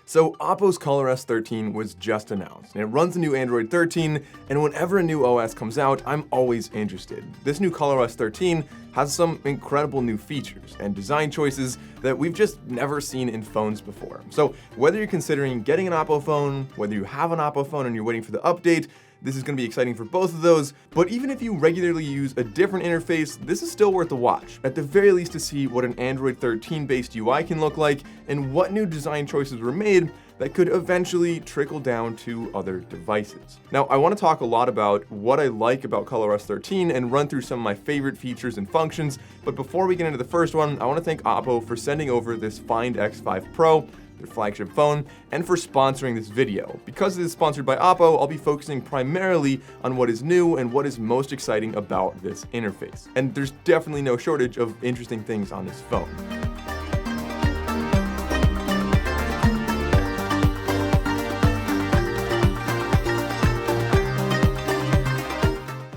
So OPPO's ColorOS 13 was just announced, and it runs the new Android 13, and whenever a new OS comes out, I'm always interested. This new ColorOS 13 has some incredible new features and design choices that we've just never seen in phones before. So whether you're considering getting an OPPO phone, whether you have an OPPO phone and you're waiting for the update, this is going to be exciting for both of those, but even if you regularly use a different interface, this is still worth a watch, at the very least to see what an Android 13 based UI can look like and what new design choices were made that could eventually trickle down to other devices. Now, I want to talk a lot about what I like about ColorOS 13 and run through some of my favorite features and functions, but before we get into the first one, I want to thank OPPO for sending over this Find X5 Pro, their flagship phone, and for sponsoring this video. Because it is sponsored by OPPO, I'll be focusing primarily on what is new and what is most exciting about this interface. And there's definitely no shortage of interesting things on this phone.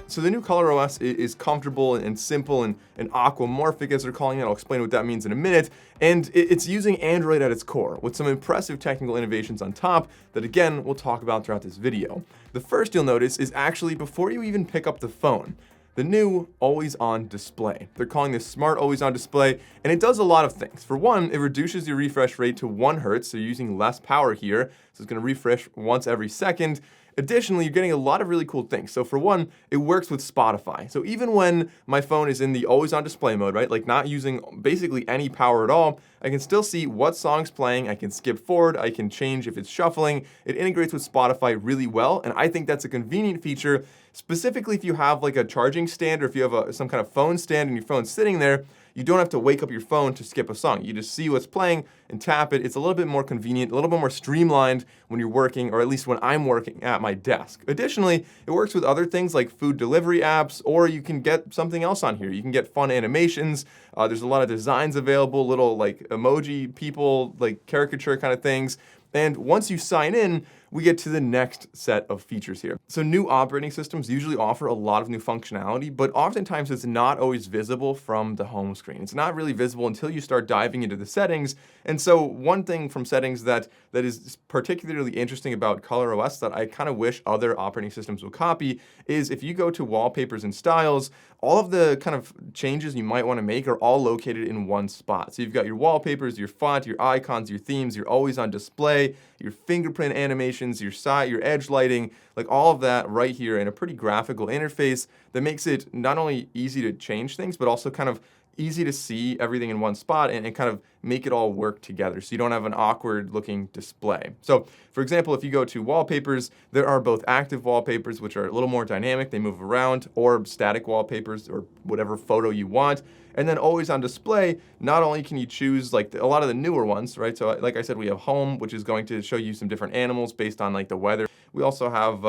So the new ColorOS is comfortable and simple and aquamorphic, as they're calling it. I'll explain what that means in a minute. And it's using Android at its core, with some impressive technical innovations on top that, again, we'll talk about throughout this video. The first you'll notice is actually before you even pick up the phone, the new always-on display. They're calling this smart always-on display, and it does a lot of things. For one, it reduces your refresh rate to 1 Hz, so you're using less power here, so it's going to refresh once every second. Additionally, you're getting a lot of really cool things. So for one, it works with Spotify. So even when my phone is in the always-on display mode, right, like not using basically any power at all, I can still see what song's playing, I can skip forward, I can change if it's shuffling. It integrates with Spotify really well, and I think that's a convenient feature, specifically if you have like a charging stand or if you have some kind of phone stand and your phone's sitting there. You don't have to wake up your phone to skip a song. You just see what's playing and tap it. It's a little bit more convenient, a little bit more streamlined when you're working, or at least when I'm working at my desk. Additionally, it works with other things like food delivery apps, or you can get something else on here. You can get fun animations. There's a lot of designs available, little like emoji people, like caricature kind of things. And once you sign in, we get to the next set of features here. So new operating systems usually offer a lot of new functionality, but oftentimes it's not always visible from the home screen. It's not really visible until you start diving into the settings. And so one thing from settings that is particularly interesting about ColorOS that I kind of wish other operating systems would copy is if you go to wallpapers and styles, all of the kind of changes you might want to make are all located in one spot. So you've got your wallpapers, your font, your icons, your themes, your always on display, your fingerprint animations, your edge lighting, like all of that right here in a pretty graphical interface that makes it not only easy to change things, but also kind of easy to see everything in one spot and kind of make it all work together so you don't have an awkward looking display. So for example, if you go to wallpapers, there are both active wallpapers, which are a little more dynamic, they move around, or static wallpapers or whatever photo you want. And then always on display, not only can you choose like a lot of the newer ones, right? So like I said, we have home, which is going to show you some different animals based on like the weather. We also have,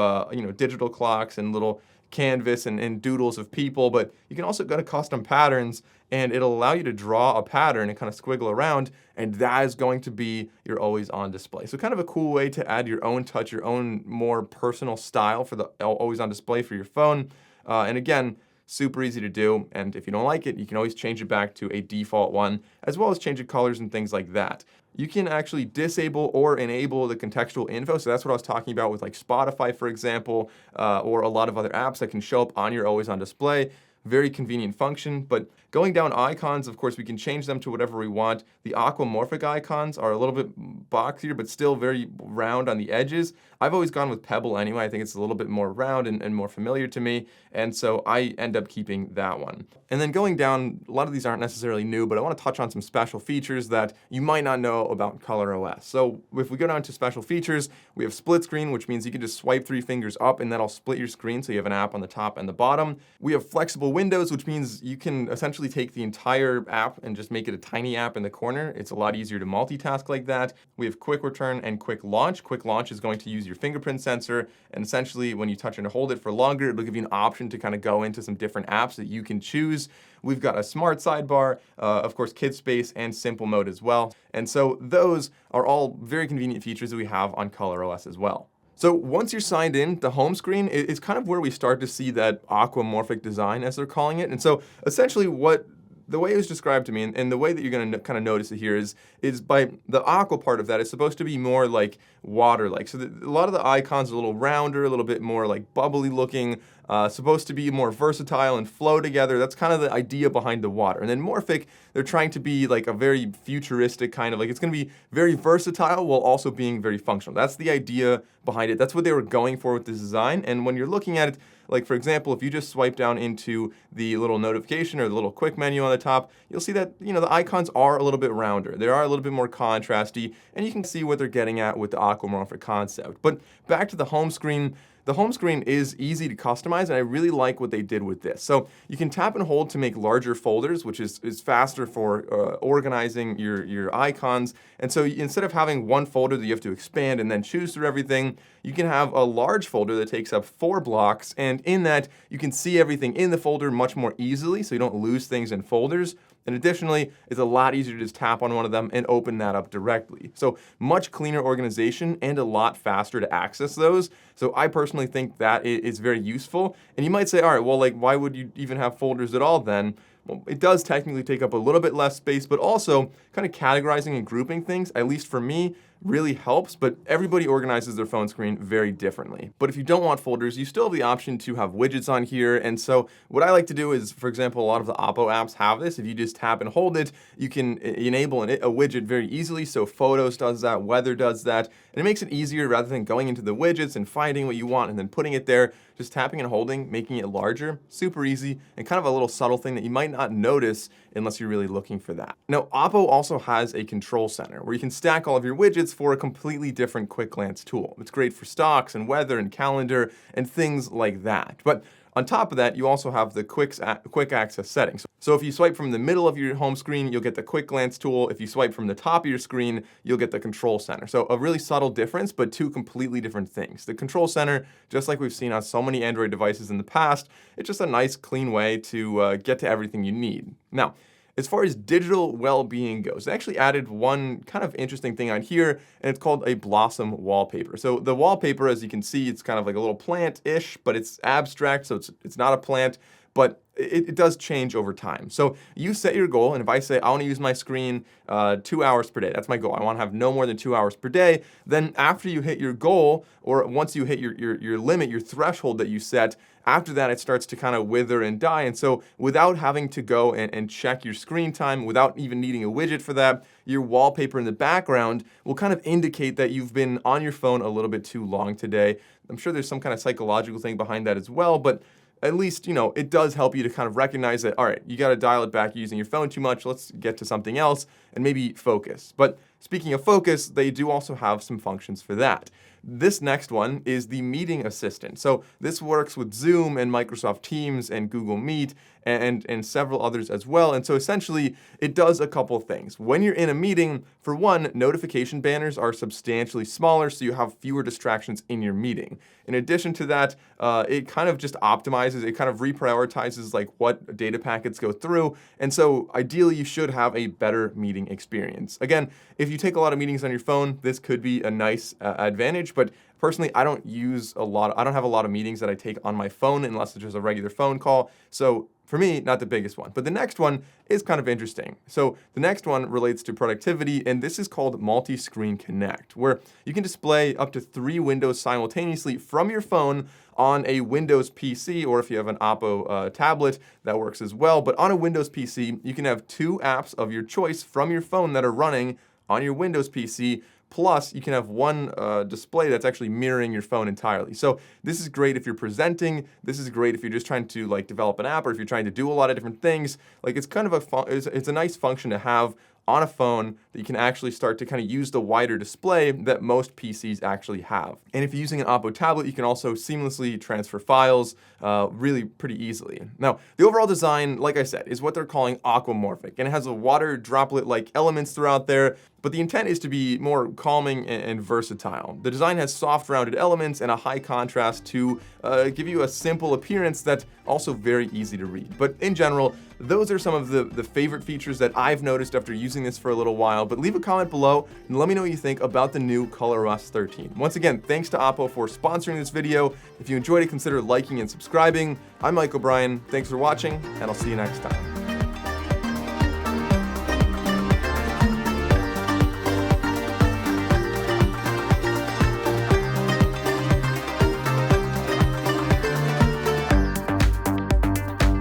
digital clocks and little canvas and doodles of people, but you can also go to custom patterns and it'll allow you to draw a pattern and kind of squiggle around, and that is going to be your always on display. So kind of a cool way to add your own touch, your own more personal style for the always on display for your phone. And again, super easy to do, and if you don't like it, you can always change it back to a default one, as well as change the colors and things like that. You can actually disable or enable the contextual info, so that's what I was talking about with like Spotify, for example, or a lot of other apps that can show up on your always on display. Very convenient function, but going down icons, of course, we can change them to whatever we want. The aquamorphic icons are a little bit boxier, but still very round on the edges. I've always gone with Pebble anyway. I think it's a little bit more round and more familiar to me, and so I end up keeping that one. And then going down, a lot of these aren't necessarily new, but I want to touch on some special features that you might not know about ColorOS. So if we go down to special features, we have split screen, which means you can just swipe 3 fingers up and that'll split your screen so you have an app on the top and the bottom. We have flexible windows, which means you can essentially take the entire app and just make it a tiny app in the corner. It's a lot easier to multitask like that. We have quick return and quick launch. Quick launch is going to use your fingerprint sensor, and essentially when you touch and hold it for longer, it'll give you an option to kind of go into some different apps that you can choose. We've got a smart sidebar, of course, kid space and simple mode as well. And so those are all very convenient features that we have on ColorOS as well. So once you're signed in, the home screen is kind of where we start to see that aquamorphic design, as they're calling it. And so essentially what the way it was described to me, and the way that you're going to kind of notice it here is by the aqua part of that is supposed to be more like water-like. So a lot of the icons are a little rounder, a little bit more like bubbly looking, supposed to be more versatile and flow together. That's kind of the idea behind the water. And then Morphic, they're trying to be like a very futuristic kind of like, it's going to be very versatile while also being very functional. That's the idea behind it. That's what they were going for with this design. And when you're looking at it, like for example, if you just swipe down into the little notification or the little quick menu on the top, you'll see that, you know, the icons are a little bit rounder. They are a little bit more contrasty, and you can see what they're getting at with the aquamorphic concept. But back to the home screen. The home screen is easy to customize, and I really like what they did with this. So you can tap and hold to make larger folders, which is faster for organizing your icons. And so instead of having one folder that you have to expand and then choose through everything, you can have a large folder that takes up 4 blocks, and in that you can see everything in the folder much more easily, so you don't lose things in folders. And additionally, it's a lot easier to just tap on one of them and open that up directly. So much cleaner organization and a lot faster to access those. So I personally think that is very useful. And you might say, all right, well, like, why would you even have folders at all then? Well, it does technically take up a little bit less space, but also kind of categorizing and grouping things, at least for me, really helps, but everybody organizes their phone screen very differently. But if you don't want folders, you still have the option to have widgets on here. And so what I like to do is, for example, a lot of the OPPO apps have this. If you just tap and hold it, you can enable a widget very easily. So Photos does that, Weather does that, and it makes it easier rather than going into the widgets and finding what you want and then putting it there. Just tapping and holding, making it larger, super easy, and kind of a little subtle thing that you might not notice unless you're really looking for that. Now, OPPO also has a control center where you can stack all of your widgets for a completely different quick glance tool. It's great for stocks and weather and calendar and things like that. But on top of that, you also have the quick access settings. So if you swipe from the middle of your home screen, you'll get the quick glance tool. If you swipe from the top of your screen, you'll get the control center. So a really subtle difference, but two completely different things. The control center, just like we've seen on so many Android devices in the past, it's just a nice, clean way to get to everything you need. Now, as far as digital well-being goes, they actually added one kind of interesting thing on here, and it's called a Blossom wallpaper. So the wallpaper, as you can see, it's kind of like a little plant-ish, but it's abstract, so it's not a plant, but it does change over time. So you set your goal, and if I say I want to use my screen 2 hours per day, that's my goal. I want to have no more than 2 hours per day. Then after you hit your goal, or once you hit your limit, your threshold that you set, after that it starts to kind of wither and die. And so without having to go and check your screen time, without even needing a widget for that, your wallpaper in the background will kind of indicate that you've been on your phone a little bit too long today. I'm sure there's some kind of psychological thing behind that as well, but at least, you know, it does help you to kind of recognize that, all right, you got to dial it back using your phone too much. Let's get to something else and maybe focus. But speaking of focus, they do also have some functions for that. This next one is the meeting assistant. So this works with Zoom and Microsoft Teams and Google Meet and several others as well. And so essentially it does a couple things. When you're in a meeting, for one, notification banners are substantially smaller, so you have fewer distractions in your meeting. In addition to that, it kind of just optimizes, it kind of reprioritizes like what data packets go through. And so ideally you should have a better meeting experience. Again, if you take a lot of meetings on your phone, this could be a nice advantage, but personally, I don't have a lot of meetings that I take on my phone unless it's just a regular phone call. So for me, not the biggest one. But the next one is kind of interesting. So the next one relates to productivity, and this is called Multi-Screen Connect, where you can display up to 3 windows simultaneously from your phone on a Windows PC, or if you have an OPPO tablet, that works as well. But on a Windows PC, you can have 2 apps of your choice from your phone that are running on your Windows PC. Plus, you can have one display that's actually mirroring your phone entirely. So this is great if you're presenting. This is great if you're just trying to like develop an app, or if you're trying to do a lot of different things. Like it's kind of it's a nice function to have on a phone that you can actually start to kind of use the wider display that most PCs actually have. And if you're using an OPPO tablet, you can also seamlessly transfer files really pretty easily. Now, the overall design, like I said, is what they're calling aquamorphic, and it has a water droplet-like elements throughout there, but the intent is to be more calming and versatile. The design has soft, rounded elements and a high contrast to give you a simple appearance that's also very easy to read. But in general, those are some of the favorite features that I've noticed after using this for a little while. But leave a comment below and let me know what you think about the new ColorOS 13. Once again, thanks to OPPO for sponsoring this video. If you enjoyed it, consider liking and subscribing. I'm Mike O'Brien. Thanks for watching, and I'll see you next time.